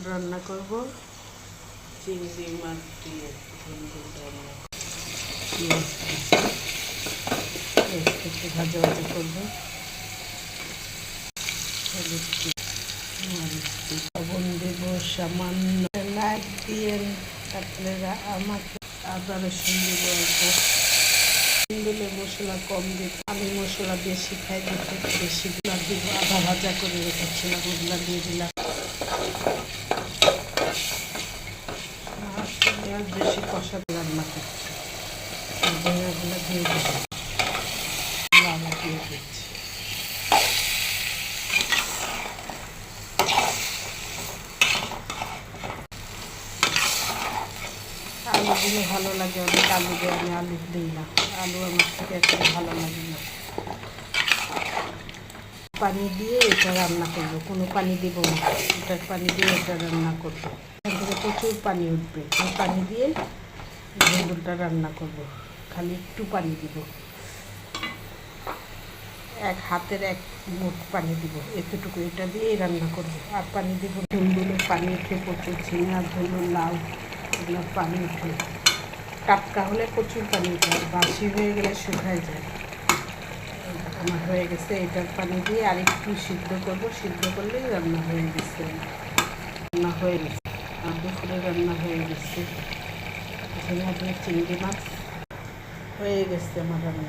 রান্না করব চিংড়ি মাছ দিয়ে রান্না একটু ভাজা ভাজা করবো। লবণ দেব সামান্য, লাইট দিয়ে আপনারা আমাকে আদা রসুন দেবো অল্প, দিলে মশলা কম দিব, আমি মশলা বেশি খাই দেখে বেশি গুলা দিব। আধা ভাজা করে রেখেছিলাম ওগুলা দিয়ে দিলাম। আর বেশি কষা রান্না করছি, ধনিয়াগুলো দিয়ে দিচ্ছি, লাল দিয়ে দিচ্ছি। আলু দিলে ভালো লাগে অনেক, আলু দিয়ে আমি আলু দিই না, আলু আমার থেকে একটা ভালো লাগে না। পানি দিয়ে এটা রান্না করবো, কোনো পানি দেব না, এটার পানি দিয়ে এটা রান্না করবো। এখান থেকে প্রচুর পানি উঠবে, এই পানি দিয়ে ঝোলটা রান্না করব। খালি একটু পানি দিব, এক হাতের এক মুঠ পানি দিব, এতটুকু এটা দিয়েই রান্না করব। আর পানি দিব ঝোলগুলো, পানি উঠে প্রচুর, ঝিঙা ঝোল লাউ এগুলো পানি উঠে। টাটকা হলে প্রচুর পানি উঠে, আর বাসি হয়ে গেলে শুকায় যায়। আমার হয়ে গেছে, এটার পানি দিয়ে আর একটু সিদ্ধ করবো, সিদ্ধ করলেই রান্না হয়ে গেছে। রান্না হয়ে গেছে, আর দুপুরে রান্না হয়ে গেছে। ঝিঙা দিয়ে চিংড়ি মাছ হয়ে গেছে আমার রান্না।